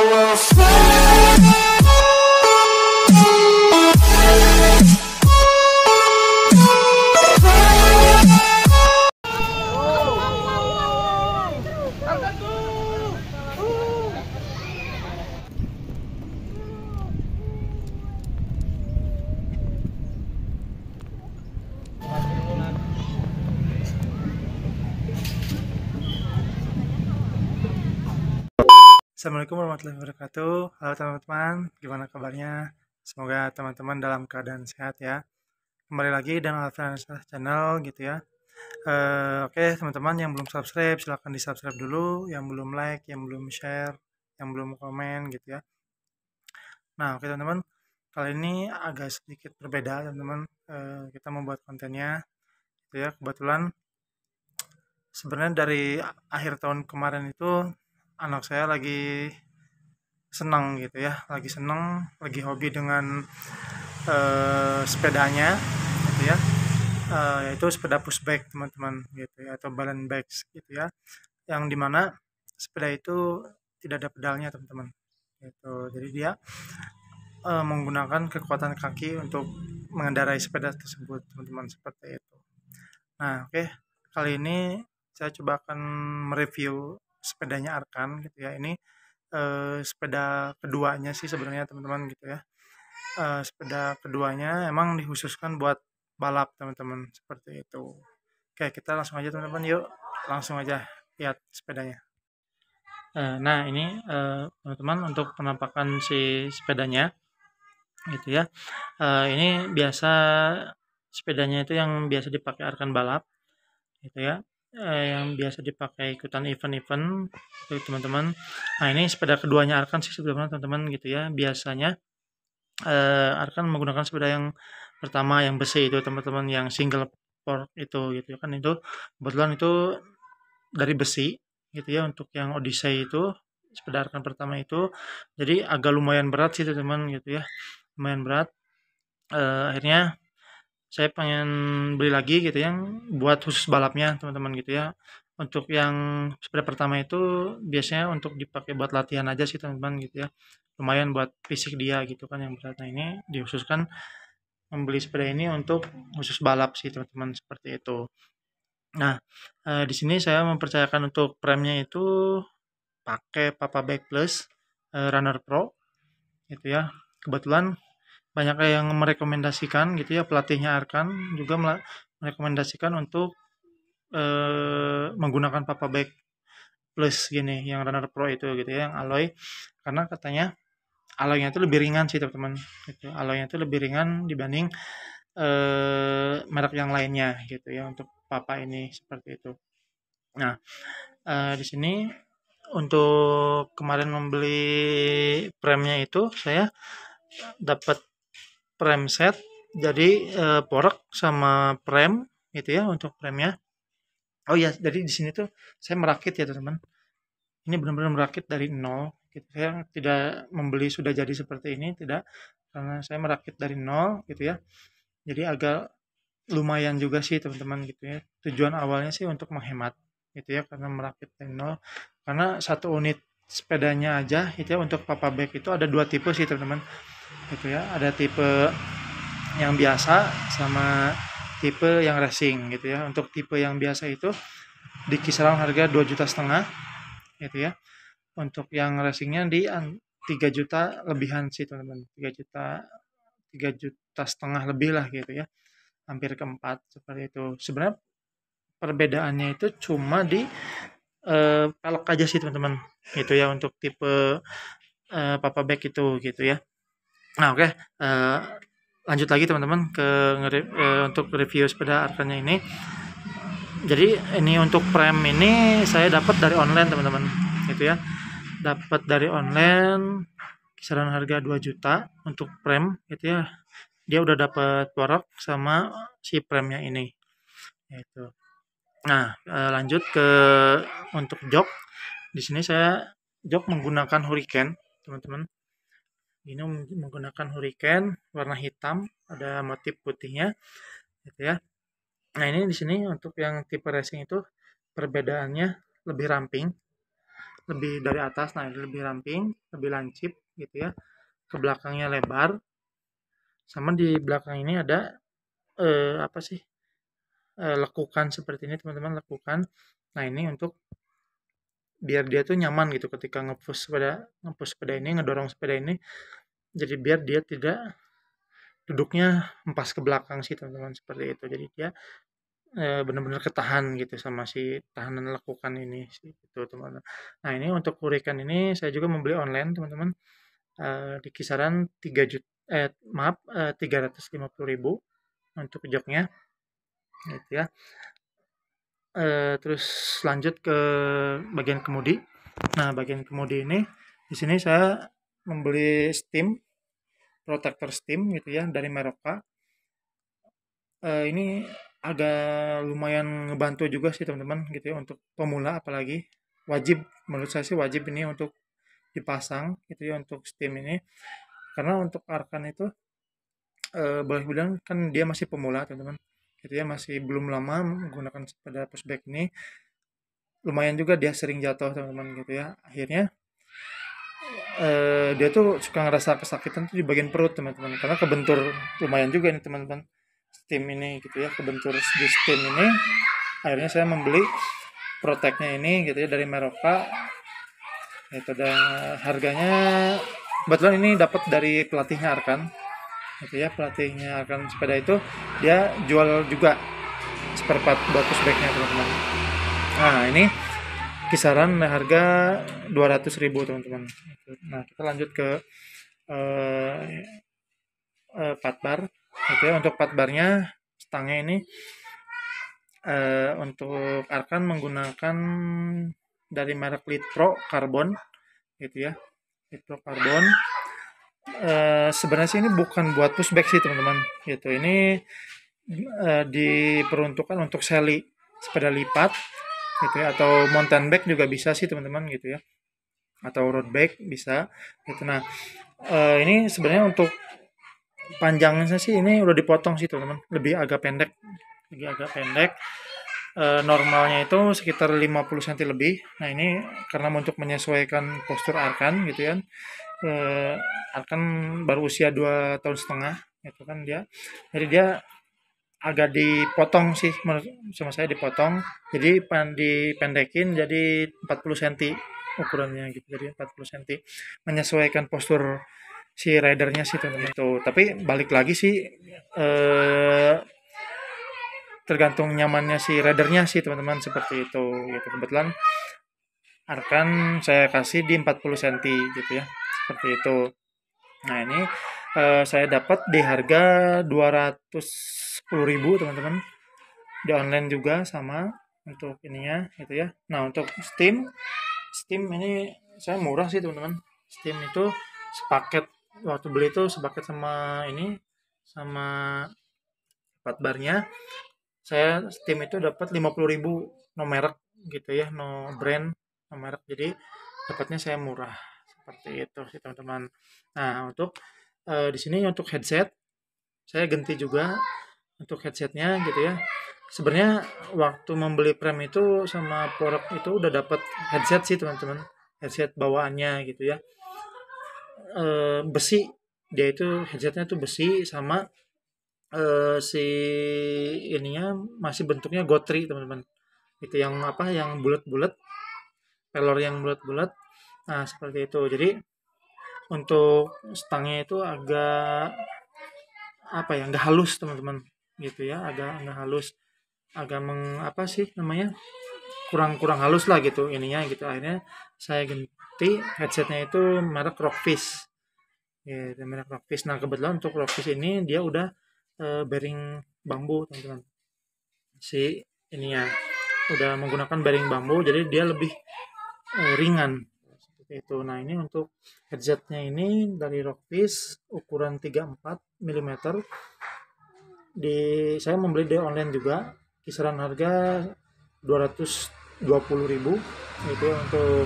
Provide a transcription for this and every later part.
will fly. Assalamualaikum warahmatullahi wabarakatuh. Halo teman-teman, gimana kabarnya? Semoga teman-teman dalam keadaan sehat ya. Kembali lagi dengan Alfian Channel gitu ya. Oke teman-teman, yang belum subscribe silahkan di subscribe dulu. Yang belum like, yang belum share, yang belum komen gitu ya. Nah oke teman-teman, kali ini agak sedikit berbeda teman-teman. Kita membuat kontennya gitu ya. Kebetulan sebenarnya dari akhir tahun kemarin itu anak saya lagi senang gitu ya, lagi senang, lagi hobi dengan sepedanya gitu ya, yaitu sepeda pushback teman-teman gitu ya, atau balance bikes gitu ya, yang dimana sepeda itu tidak ada pedalnya teman-teman gitu. Jadi dia menggunakan kekuatan kaki untuk mengendarai sepeda tersebut teman-teman, seperti itu. Nah oke, kali ini saya coba akan mereview sepedanya Arkan gitu ya. Ini sepeda keduanya sih sebenarnya teman-teman gitu ya. Sepeda keduanya emang dikhususkan buat balap teman-teman, seperti itu. Oke, kita langsung aja teman-teman, yuk langsung aja lihat sepedanya. Nah ini teman-teman, untuk penampakan si sepedanya gitu ya. Ini biasa sepedanya itu yang biasa dipakai Arkan balap gitu ya, yang biasa dipakai ikutan event-event gitu teman-teman. Nah ini sepeda keduanya Arkan sih sebenarnya teman-teman gitu ya. Biasanya Arkan menggunakan sepeda yang pertama yang besi itu teman-teman, yang single fork itu gitu kan, itu kebetulan itu dari besi gitu ya. Untuk yang Odyssey itu sepeda Arkan pertama itu jadi agak lumayan berat sih teman-teman gitu ya, lumayan berat. Akhirnya saya pengen beli lagi gitu yang buat khusus balapnya teman-teman gitu ya. Untuk yang sepeda pertama itu biasanya untuk dipakai buat latihan aja sih teman-teman gitu ya, lumayan buat fisik dia gitu kan yang berat. Nah ini dikhususkan membeli sepeda ini untuk khusus balap sih teman-teman, seperti itu. Nah di sini saya mempercayakan untuk premnya itu pakai Papa Bike Plus Runner Pro gitu ya. Kebetulan banyak yang merekomendasikan gitu ya, pelatihnya Arkan juga merekomendasikan untuk menggunakan Papa Bike Plus gini, yang Runner Pro itu gitu ya, yang alloy, karena katanya alloynya itu lebih ringan sih teman-teman gitu. Alloynya itu lebih ringan dibanding merek yang lainnya gitu ya, untuk Papa ini, seperti itu. Nah di sini untuk kemarin membeli premnya itu saya dapat prem set, jadi porek sama prem gitu ya untuk premnya. Oh iya, jadi di sini tuh saya merakit ya teman-teman. Ini benar-benar merakit dari nol gitu. Saya tidak membeli sudah jadi seperti ini, tidak, karena saya merakit dari nol gitu ya. Jadi agak lumayan juga sih teman-teman gitu ya. Tujuan awalnya sih untuk menghemat gitu ya, karena merakit dari nol. Karena satu unit sepedanya aja itu ya, untuk Papa Bike itu ada dua tipe sih teman-teman gitu ya. Ada tipe yang biasa sama tipe yang racing gitu ya. Untuk tipe yang biasa itu di kisaran harga 2,5 juta gitu ya. Untuk yang racingnya di 3 juta lebihan sih teman-teman, 3 juta, 3,5 juta lebih lah gitu ya, hampir ke 4 seperti itu. Sebenarnya perbedaannya itu cuma di pelek aja sih teman-teman gitu ya, untuk tipe Papa Bike itu gitu ya. Nah oke, lanjut lagi teman-teman ke untuk review sepeda Arkannya ini. Jadi ini untuk prem ini saya dapat dari online teman-teman gitu ya. Dapat dari online kisaran harga 2 juta untuk prem gitu ya. Dia udah dapat porok sama si premnya ini gitu. Nah lanjut ke untuk jok. Di sini saya jok menggunakan Hurricane teman-teman. Ini menggunakan Hurricane warna hitam, ada motif putihnya gitu ya. Nah ini di sini untuk yang tipe racing itu perbedaannya lebih ramping lebih dari atas, nah ini lebih ramping, lebih lancip gitu ya. Ke belakangnya lebar, sama di belakang ini ada apa sih? Lekukan seperti ini teman-teman, lekukan. Nah, ini untuk biar dia tuh nyaman gitu ketika ngepush sepeda ini, ngedorong sepeda ini. Jadi biar dia tidak duduknya empas ke belakang sih teman-teman, seperti itu. Jadi dia benar-benar ketahan gitu sama si tahanan lekukan ini sih gitu teman-teman. Nah, ini untuk Hurricane ini saya juga membeli online teman-teman, di kisaran 350.000 untuk joknya gitu ya. Terus lanjut ke bagian kemudi. Nah, bagian kemudi ini di sini saya membeli stem, protector stem gitu ya dari Meroka. Ini agak lumayan ngebantu juga sih teman-teman gitu ya untuk pemula, apalagi wajib, menurut saya sih wajib ini untuk dipasang gitu ya untuk stem ini, karena untuk Arkan itu boleh bilang kan dia masih pemula teman-teman gitu ya, masih belum lama menggunakan sepeda pushback ini. Lumayan juga dia sering jatuh teman-teman gitu ya, akhirnya dia tuh suka ngerasa kesakitan tuh di bagian perut teman-teman, karena kebentur lumayan juga nih teman-teman stem ini gitu ya, kebentur di stem ini. Akhirnya saya membeli protectnya ini gitu ya dari Meroka. Itu ada harganya, kebetulan ini dapat dari pelatihnya Arkan gitu ya, pelatihnya Arkan sepeda itu dia jual juga spare part buat pushbacknya teman-teman. Nah, ini kisaran harga 200.000 teman-teman. Nah, kita lanjut ke part bar gitu ya. Untuk part barnya stangnya ini untuk Arkan menggunakan dari merek Lead Pro Carbon gitu ya, Lead Pro Carbon. Sebenarnya sih ini bukan buat pushback sih teman-teman gitu, ini diperuntukkan untuk seli sepeda lipat gitu ya, atau mountain bike juga bisa sih teman-teman gitu ya, atau road bike bisa gitu. Nah, ini sebenarnya untuk panjangnya sih ini udah dipotong sih teman-teman, lebih agak pendek. Normalnya itu sekitar 50 cm lebih. Nah, ini karena untuk menyesuaikan postur Arkan gitu kan. Arkan baru usia 2,5 tahun gitu kan dia. Jadi dia agak dipotong sih, sama saya dipotong. Jadi dipendekin jadi 40 cm ukurannya gitu. Jadi 40 cm menyesuaikan postur si ridernya sih teman-teman tuh. Tapi balik lagi sih tergantung nyamannya si ridernya sih teman-teman, seperti itu gitu. Kebetulan Arkan saya kasih di 40 cm gitu ya, seperti itu. Nah, ini saya dapat di harga 210.000 teman-teman, di online juga sama untuk ininya gitu ya. Nah, untuk Steam ini saya murah sih teman-teman. Steam itu sepaket, waktu beli itu sepaket sama ini, sama part barnya. Saya Steam itu dapat 50.000, no merek gitu ya, no brand, no merek. Jadi dapatnya saya murah seperti itu sih teman-teman. Nah, untuk di sini untuk headset saya ganti juga untuk headsetnya gitu ya. Sebenarnya waktu membeli Prime itu sama Porok itu udah dapat headset sih teman-teman, headset bawaannya gitu ya. Besi, dia itu headsetnya tuh besi, sama si ininya masih bentuknya gotri teman-teman. Itu yang apa, yang bulat-bulat, pelor yang bulat-bulat. Nah, seperti itu. Jadi untuk stangnya itu agak apa ya, nggak halus teman-teman gitu ya, agak nggak halus, agak apa sih namanya, kurang halus lah gitu ininya gitu. Akhirnya saya ganti headsetnya itu merek Rockfish ya, merek Rockfish. Nah, kebetulan untuk Rockfish ini dia udah bearing bambu teman-teman, si ininya udah menggunakan bearing bambu, jadi dia lebih ringan seperti itu. Nah, ini untuk headsetnya ini dari Rockfish ukuran 34 mm. Saya membeli di online juga, kisaran harga 220.000 gitu ya untuk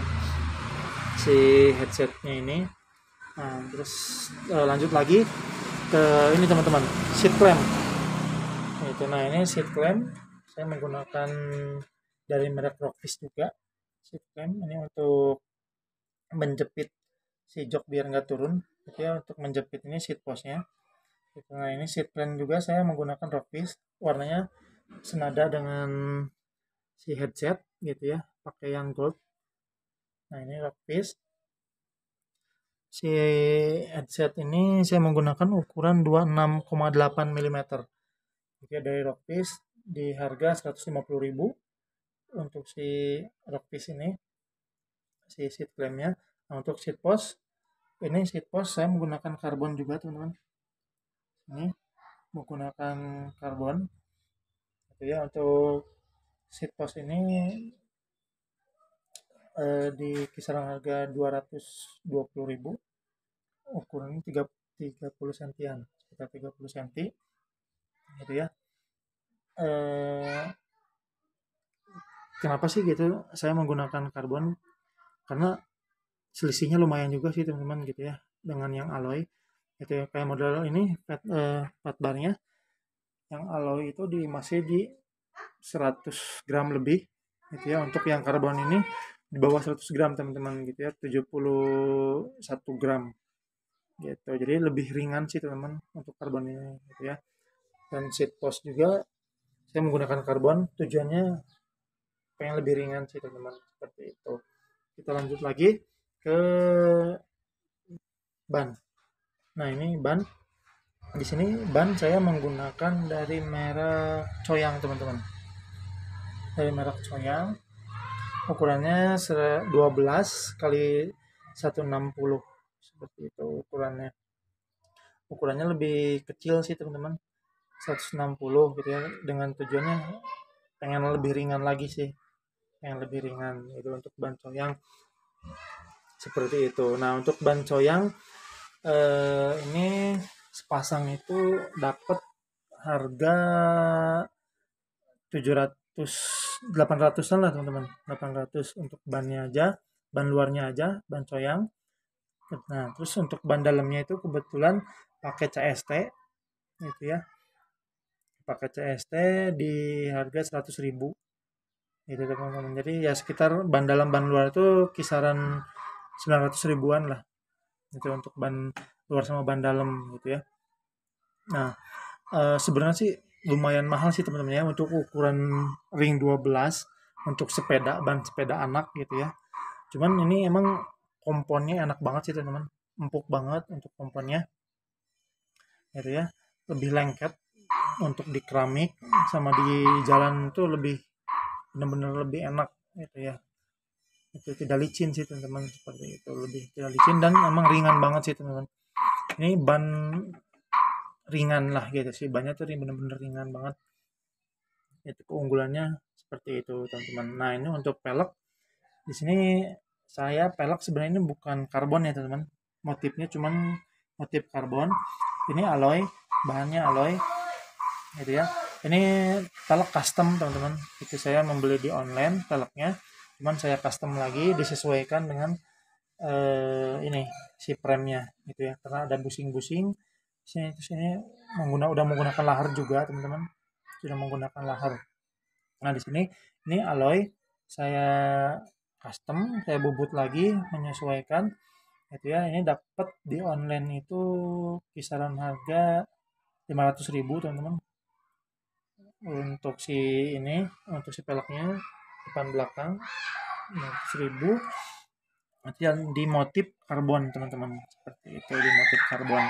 si headsetnya ini. Nah, terus lanjut lagi ke ini teman-teman, seat clamp itu. Nah, ini seat clamp saya menggunakan dari merek Rockfish juga, seat clamp ini untuk menjepit si jok biar nggak turun gitu ya. Untuk menjepit ini seat postnya gitu. Nah ini seat plan juga saya menggunakan Rockfish, warnanya senada dengan si headset gitu ya, pakai yang gold. Nah ini Rockfish, si headset ini saya menggunakan ukuran 26,8 mm gitu ya, dari Rockfish di harga 150.000 untuk si Rockfish ini, si seat clamp-nya. Nah untuk seat post, ini seat post saya menggunakan karbon juga teman-teman, ini menggunakan karbon gitu ya. Untuk seat post ini di kisaran harga 220.000, ukurannya 30 sentian, sekitar 30 senti gitu ya. Kenapa sih gitu saya menggunakan karbon? Karena selisihnya lumayan juga sih teman-teman gitu ya dengan yang alloy gitu ya. Kayak model ini fat barnya yang alloy itu masih di 100 gram lebih gitu ya. Untuk yang karbon ini di bawah 100 gram teman-teman gitu ya, 71 gram gitu. Jadi lebih ringan sih teman-teman untuk karbon ini gitu ya. Dan seat post juga saya menggunakan karbon, tujuannya pengen lebih ringan sih teman-teman, seperti itu. Kita lanjut lagi ke ban. Nah ini ban, di sini ban saya menggunakan dari merek Coyang teman-teman, dari merek Coyang, ukurannya 12 kali 160 seperti itu ukurannya. Ukurannya lebih kecil sih teman-teman, 160 gitu ya, dengan tujuannya pengen lebih ringan lagi sih, yang lebih ringan itu untuk ban Coyang seperti itu. Nah untuk ban Coyang ini sepasang itu dapat harga 700 800-an lah teman-teman, 800 untuk bannya aja, ban luarnya aja, ban Coyang. Nah terus untuk ban dalamnya itu kebetulan pakai CST gitu ya, pakai CST di harga 100.000 gitu teman-teman. Jadi ya sekitar ban dalam ban luar itu kisaran 900 ribuan lah itu untuk ban luar sama ban dalam gitu ya. Nah sebenarnya sih lumayan mahal sih teman-teman ya untuk ukuran ring 12 untuk sepeda, ban sepeda anak gitu ya. Cuman ini emang komponnya enak banget sih teman-teman, empuk banget untuk komponnya gitu ya, lebih lengket untuk di keramik sama di jalan tuh lebih benar-benar lebih enak gitu ya. Itu tidak licin sih teman-teman, seperti itu, lebih tidak licin dan emang ringan banget sih teman-teman. Ini ban ringan lah gitu sih, bannya tuh bener-bener ringan banget, itu keunggulannya seperti itu teman-teman. Nah ini untuk pelek, di sini saya pelek sebenarnya ini bukan karbon ya teman-teman, motifnya cuman motif karbon, ini alloy, bahannya alloy gitu ya. Ini pelek custom teman-teman, itu saya membeli di online peleknya, cuman saya custom lagi disesuaikan dengan ini si premnya gitu ya, karena ada busing-busing sini udah menggunakan lahar juga teman-teman, sudah menggunakan lahar. Nah di sini ini alloy saya custom, saya bubut lagi menyesuaikan gitu ya. Ini dapat di online itu kisaran harga 500.000 teman-teman untuk si ini, untuk si peleknya depan belakang 500.000. Nanti yang di motif karbon teman-teman, seperti itu, di motif karbon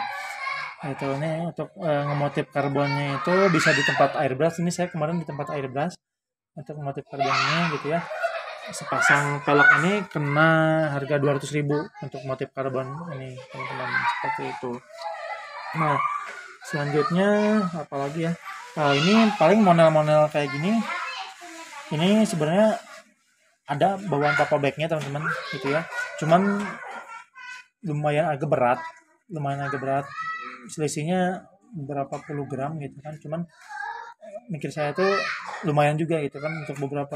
itu. Ini untuk ngemotif karbonnya itu bisa di tempat airbrush, ini saya kemarin di tempat airbrush untuk motif karbonnya gitu ya. Sepasang pelek ini kena harga 200.000 untuk motif karbon ini teman-teman, seperti itu. Nah selanjutnya apalagi ya, ini paling model-model kayak gini, ini sebenarnya ada bawaan papa bagnya teman-teman gitu ya, cuman lumayan agak berat, selisihnya berapa puluh gram gitu kan, cuman mikir saya tuh lumayan juga gitu kan, untuk beberapa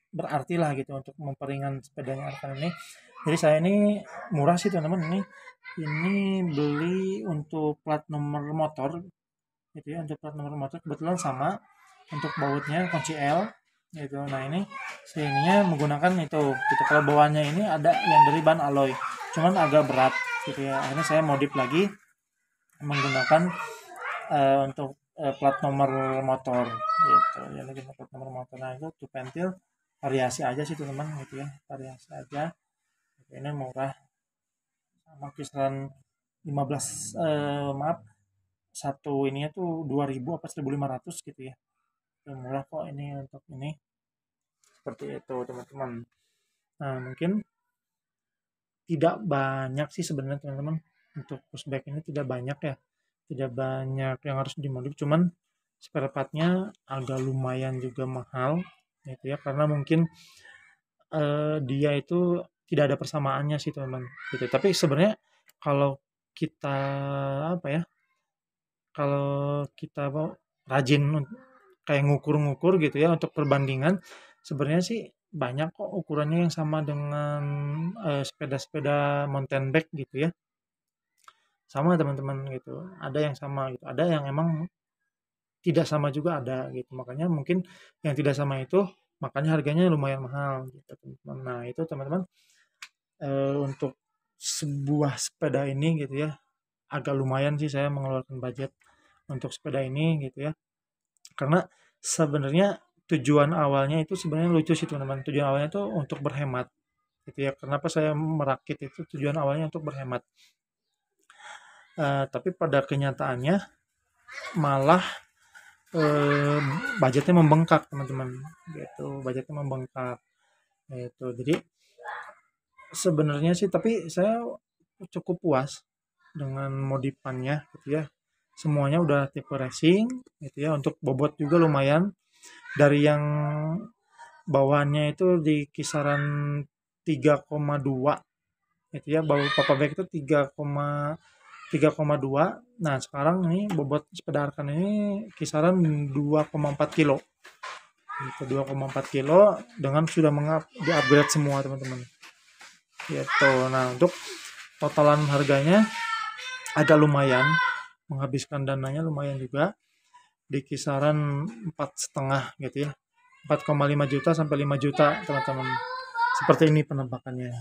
berarti lah gitu untuk memperingan sepedanya Arkan ini. Jadi saya ini murah sih teman-teman, ini beli untuk plat nomor motor gitu ya, untuk plat nomor motor kebetulan sama, untuk bautnya kunci L gitu. Nah ini sininya menggunakan itu gitu. Kalau bawaannya ini ada yang dari bahan alloy, cuman agak berat gitu ya. Akhirnya saya modif lagi menggunakan untuk plat nomor motor gitu ya, lagi plat nomor motor. Nah itu tuh pentil variasi aja sih teman gitu ya, variasi aja gitu. Ini murah, sama kisaran 15 maaf, satu ininya tuh 2000 apa 1500 gitu ya. Itu murah kok ini untuk ini, seperti itu teman-teman. Nah mungkin tidak banyak sih sebenarnya teman-teman, untuk pushback ini tidak banyak ya, tidak banyak yang harus dimodif, cuman spare partnya agak lumayan juga mahal gitu ya, karena mungkin dia itu tidak ada persamaannya sih teman-teman gitu. Tapi sebenarnya kalau kita apa ya, kalau kita rajin kayak ngukur-ngukur gitu ya untuk perbandingan, sebenarnya sih banyak kok ukurannya yang sama dengan sepeda-sepeda mountain bike gitu ya. Sama teman-teman gitu. Ada yang sama gitu. Ada yang emang tidak sama juga ada gitu. Makanya mungkin yang tidak sama itu makanya harganya lumayan mahal gitu teman-teman. Nah, itu teman-teman untuk sebuah sepeda ini gitu ya, agak lumayan sih saya mengeluarkan budget untuk sepeda ini gitu ya. Karena sebenarnya tujuan awalnya itu sebenarnya lucu sih teman-teman. Tujuan awalnya itu untuk berhemat gitu ya. Kenapa saya merakit itu, tujuan awalnya untuk berhemat. Tapi pada kenyataannya malah eh, budgetnya membengkak teman-teman gitu, budgetnya membengkak gitu. Jadi sebenarnya sih, tapi saya cukup puas dengan modifannya gitu ya. Semuanya udah tipe racing gitu ya. Untuk bobot juga lumayan, dari yang bawaannya itu di kisaran 3,2 gitu ya. Bawa papa bag itu 3,2. Nah, sekarang ini bobot sepeda Arkan ini kisaran 2,4 kilo. Gitu, 2,4 kilo dengan sudah di-upgrade semua, teman-teman. Gitu. Nah, untuk totalan harganya agak lumayan, menghabiskan dananya lumayan juga, di kisaran 4,5 gitu ya. 4,5 juta sampai 5 juta, teman-teman. Seperti ini penampakannya.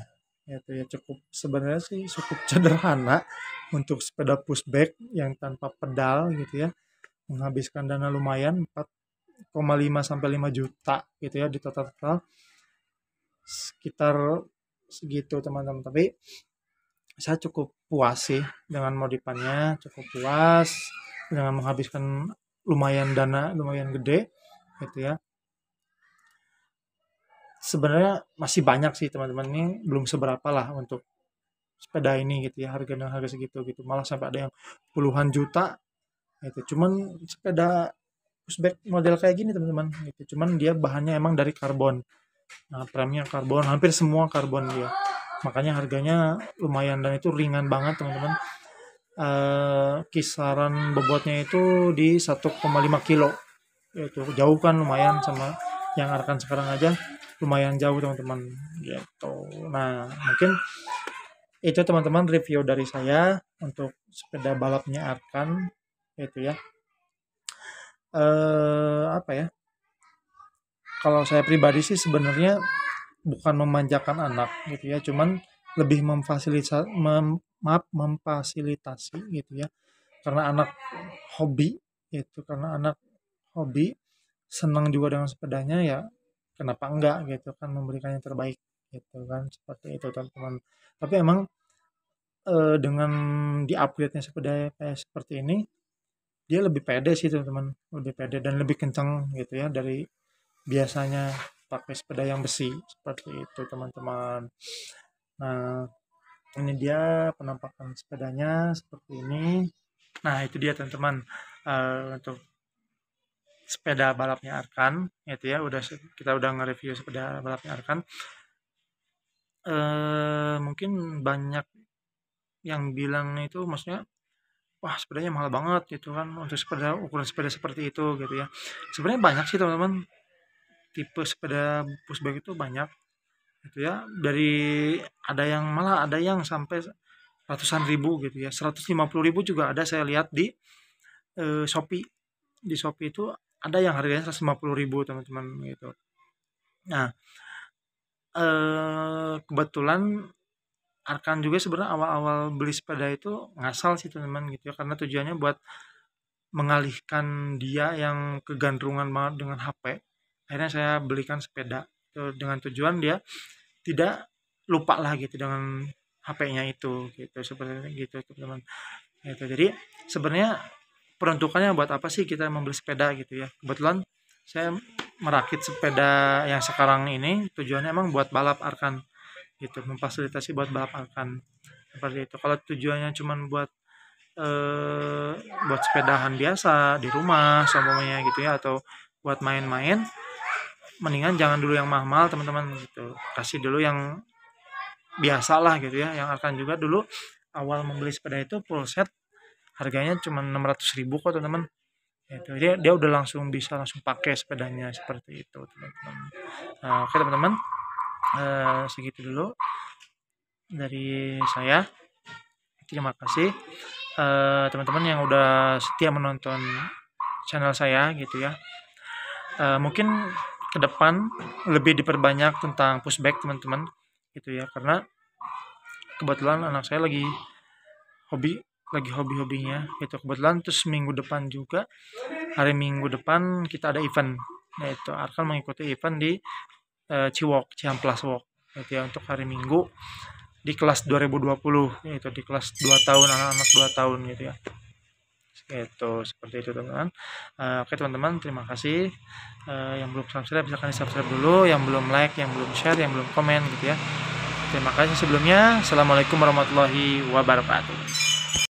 Itu ya, cukup sebenarnya sih cukup sederhana untuk sepeda pushback yang tanpa pedal gitu ya. Menghabiskan dana lumayan 4,5 sampai 5 juta gitu ya di total-total, sekitar segitu teman-teman. Tapi saya cukup puas sih dengan modifannya, cukup puas dengan menghabiskan lumayan dana, lumayan gede gitu ya. Sebenarnya masih banyak sih teman-teman, ini belum seberapa lah untuk sepeda ini gitu ya, harga harga segitu gitu, malah sampai ada yang puluhan juta gitu. Cuman sepeda pushback model kayak gini teman-teman gitu, cuman dia bahannya emang dari karbon. Nah, remnya karbon, hampir semua karbon dia, makanya harganya lumayan dan itu ringan banget teman-teman. Kisaran bobotnya itu di 1,5 kilo, itu jauh kan, lumayan sama yang Arkan sekarang aja lumayan jauh teman-teman gitu. Nah mungkin itu teman-teman review dari saya untuk sepeda balapnya Arkan itu ya. Apa ya, kalau saya pribadi sih sebenarnya bukan memanjakan anak gitu ya, cuman lebih memfasilitasi gitu ya, karena anak hobi itu, karena anak hobi senang juga dengan sepedanya ya, kenapa enggak gitu kan, memberikan yang terbaik gitu kan, seperti itu teman-teman. Tapi emang dengan di-upgrade-nya sepeda kayak seperti ini, dia lebih pede sih teman-teman, lebih pede dan lebih kencang gitu ya dari biasanya pakai sepeda yang besi, seperti itu teman-teman. Nah, ini dia penampakan sepedanya seperti ini. Nah, itu dia teman-teman, untuk sepeda balapnya Arkan itu ya. Kita udah nge-review sepeda balapnya Arkan. Mungkin banyak yang bilang itu, maksudnya wah sepedanya mahal banget gitu kan, untuk sepeda ukuran sepeda seperti itu gitu ya. Sebenarnya banyak sih teman-teman, tipe sepeda pushback itu banyak gitu ya. Dari ada yang malah ada yang sampai ratusan ribu gitu ya, 150.000 juga ada, saya lihat di Shopee. Di Shopee itu ada yang harganya 150.000 teman-teman gitu. Nah, kebetulan Arkan juga sebenarnya awal-awal beli sepeda itu ngasal sih teman-teman gitu ya, karena tujuannya buat mengalihkan dia yang kegandrungan banget dengan HP. Akhirnya saya belikan sepeda itu dengan tujuan dia tidak lupa lah gitu dengan HP-nya itu gitu, seperti gitu teman-teman. Gitu. Jadi sebenarnya peruntukannya buat apa sih kita membeli sepeda gitu ya. Kebetulan saya merakit sepeda yang sekarang ini tujuannya emang buat balap Arkan gitu, memfasilitasi buat balap Arkan seperti itu. Kalau tujuannya cuman eh, buat sepedahan biasa di rumah semuanya gitu ya, atau buat main-main, mendingan jangan dulu yang mahal teman-teman gitu, kasih dulu yang biasa lah gitu ya. Yang Arkan juga dulu awal membeli sepeda itu full set harganya cuma 600.000 kok teman-teman. Itu dia udah langsung bisa langsung pakai sepedanya seperti itu teman-teman. Nah, oke teman-teman, segitu dulu dari saya. Terima kasih teman-teman yang udah setia menonton channel saya gitu ya. Mungkin ke depan lebih diperbanyak tentang pushback teman-teman gitu ya, karena kebetulan anak saya hobi-hobinya gitu. Kebetulan terus minggu depan juga, hari Minggu depan kita ada event, yaitu akan mengikuti event di Ciwok, Ciamplas Walk gitu ya, untuk hari Minggu di kelas 2020, yaitu di kelas 2 tahun, anak-anak 2 tahun gitu ya. Itu seperti itu teman-teman. Oke teman-teman, terima kasih. Yang belum subscribe silahkan di subscribe dulu, yang belum like, yang belum share, yang belum komen gitu ya. Terima kasih sebelumnya. Assalamualaikum warahmatullahi wabarakatuh.